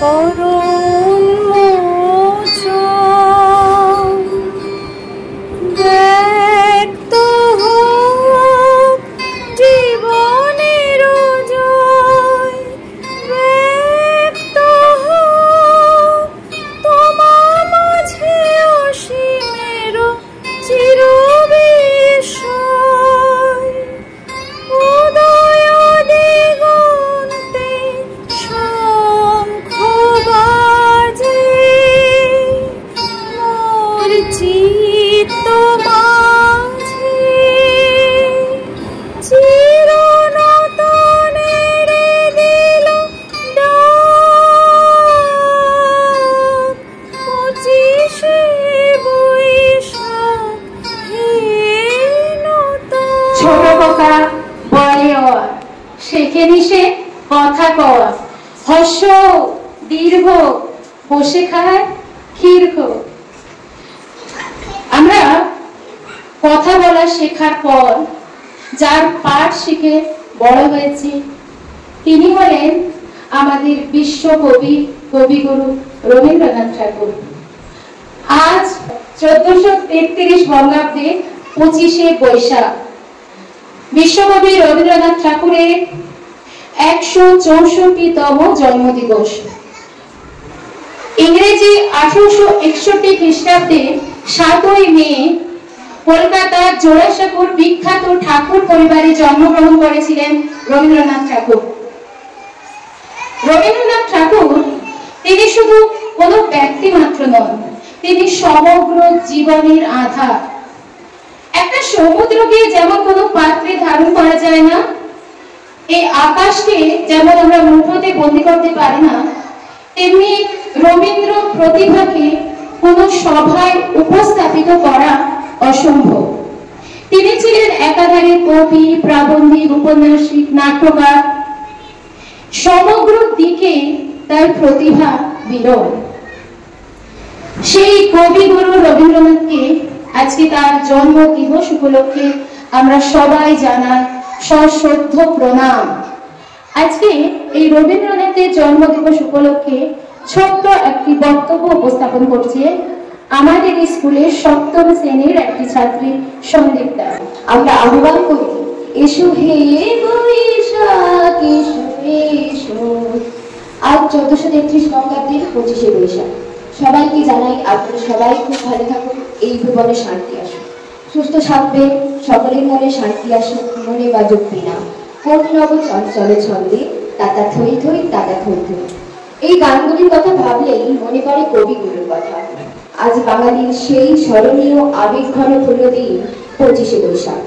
করুণ মোচন ব্যক্ত হোক জীবনের জয়, ব্যক্ত হোক তোমার মাঝে অসীমের চিরবিস্ময়। উদয় দিগন্তে শঙ্খ বাজে, মোর চিত্ত মাঝে চিরনূতনের দিল ডাক। 25শে বৈশাখ হে নূতন। ছোট খোকা বলে অর, শেখে নিশে কথা কর, হর্ষ দীর্ঘ বসে খায় ক্ষীর খো। আমরা কথা বলা শেখার পর যার পাঠ শিখে বড় হয়েছি তিনি হলেন আমাদের বিশ্বকবি কবিগুরু রবীন্দ্রনাথ ঠাকুর। আজ 1433 বঙ্গাব্দে 25শে বৈশাখ বিশ্বকবি রবীন্দ্রনাথ ঠাকুরের 164তম জন্মদিবস। ইংরেজি 1861 খ্রিস্টাব্দে 7ই মে কলকাতার জোড়াসাঁকোর বিখ্যাত ঠাকুর পরিবারে জন্মগ্রহণ করেছিলেন রবীন্দ্রনাথ ঠাকুর। রবীন্দ্রনাথ ঠাকুর তিনি শুধু কোনো ব্যক্তি মাত্র নন, তিনি সমগ্র জীবনের আধার। একটা সমুদ্রকে যেমন কোনো পাত্রে ধারণ করা যায় না, এই আকাশকে যেমন আমরা মুঠোতে বন্দী করতে পারি না, তেমনি রবীন্দ্র প্রতিভাকে কোনো সভায় উপস্থাপিত করা অসম্ভব। তিনি ছিলেন একাধারে কবি, প্রাবন্ধিক, উপন্যাসিক, নাট্যকার। সমগ্র দিকে তার প্রতিভা বিরল। সেই কবিগুরু রবীন্দ্রনাথকে আজকে তার জন্ম দিবস উপলক্ষে আমরা সবাই জানাই সশ্রদ্ধ প্রণাম। আজকে এই রবীন্দ্রনাথের জন্ম দিবস উপলক্ষে ছোট্ট একটি বক্তব্য উপস্থাপন করছে আমাদের স্কুলের 7ম শ্রেণীর একটি ছাত্রী সন্দীপ্তা। আমরা আহ্বান করি, এসো হে বৈশাখ এসো এসো। আজ 1433 বঙ্গাব্দের 25শে বৈশাখ। সবাইকে জানাই আপনারা সবাই খুব ভালো থাকুন, এই ভুবনে শান্তি আসুন, সুস্থ থাকবে, সকলের মনে শান্তি আসুক, মনে বাজুক বিনা। কোন নব চঞ্চলে ছন্দে তাতা থই থই তাতা থই থই। এই গানগুলির কথা ভাবলেই মনে পড়ে কবিগুরুর কথা। আজ বাঙালির সেই স্মরণীয় আবেগঘন পুণ্যদিন 25শে বৈশাখ।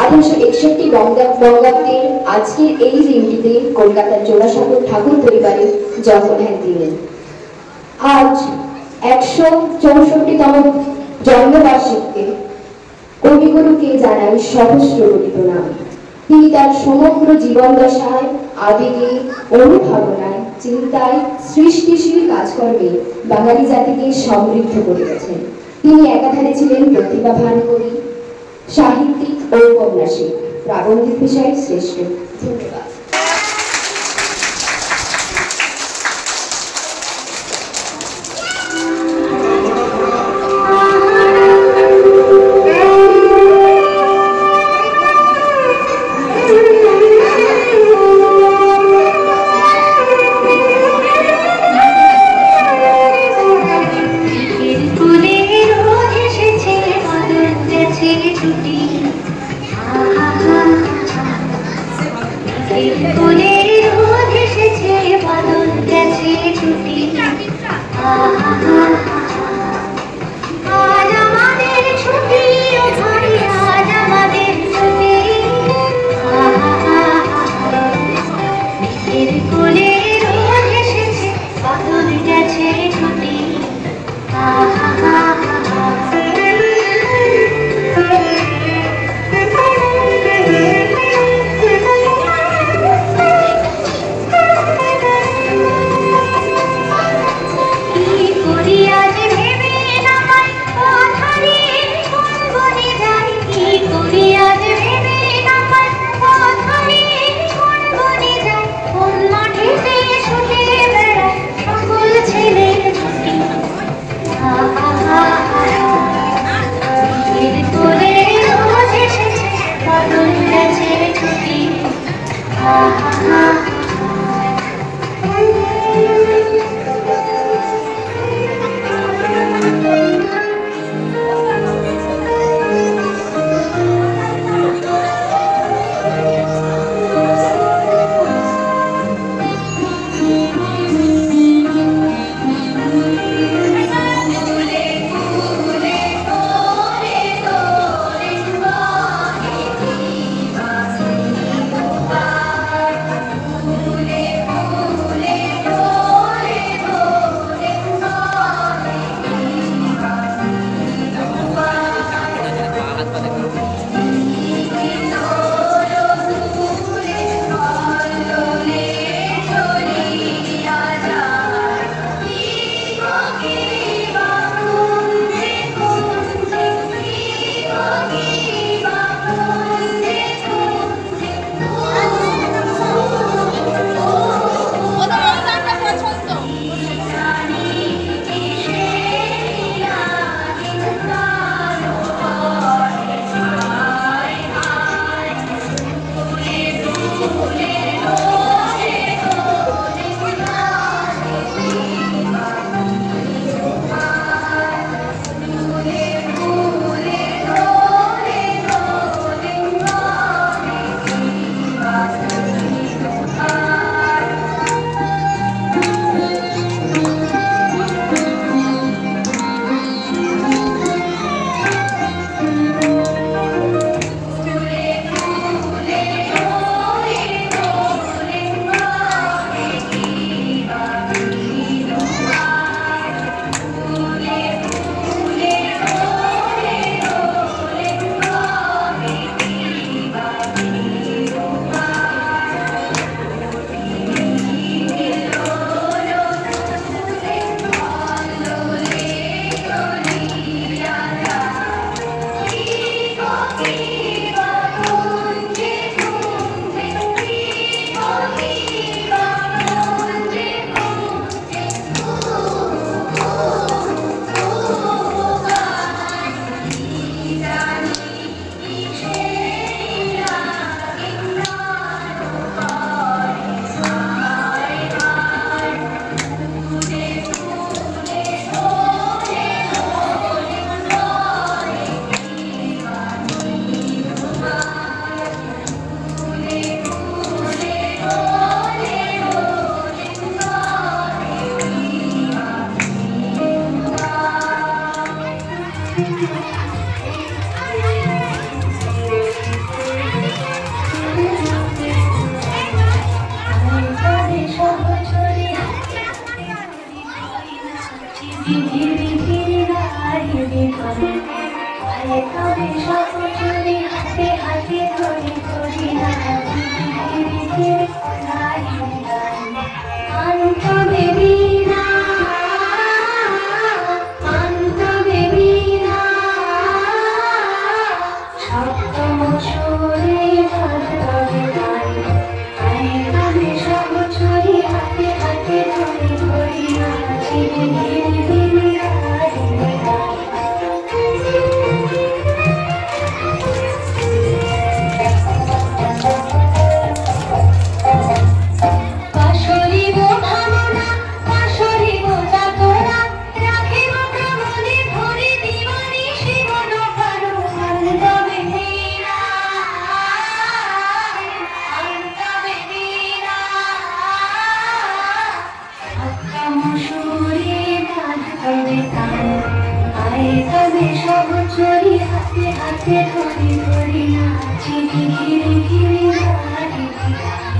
1861 বঙ্গাব্দের আজকের এই দিনটিতে কলকাতার জোড়াসাঁকোর ঠাকুর পরিবারে জন্মগ্রহণ দিলেন। আজ 164তম জন্মবার্ষিকীতে কবিগুরুকে জানাই সহস্র কোটি প্রণাম। তিনি তার সমগ্র জীবন দশায়, আবেগে, অনুভাবনায়, চিন্তায়, সৃষ্টিশীল কাজকর্মে বাঙালি জাতিকে সমৃদ্ধ করে গেছেন। তিনি একাধারে ছিলেন প্রতিভাবান কবি, সাহিত্যিক ও ঔপন্যাসিক, প্রাবন্ধিক পেশায় শ্রেষ্ঠ। ধন্যবাদ। ধীরে ধীরে গাইবে গান আরে তবে সব চুরি হাতে হাতে ধরে ধরে নাচি ধীরে ধীরে গাইবে গান অন্ত বেবিনা অন্ত বেবিনা সপ্তম সুরে ধরে গান আরে তবে সব চুরি হাতে হাতে ধরে ধরে নাচি ধীরে ধীরে গাইবে গান পাশরিব ভাবনা পাশরিব যাতনা রাখিব প্রাণে ভরে দিবানি শিবন কারো অন্তবে দীনা অন্তবে দীনা সপ্তম সুরে বাজবে তান আয় তবে সব চুরি হাতে হাতে ধরে ধরে নাচি ধীরে ধীরে গাইবে গান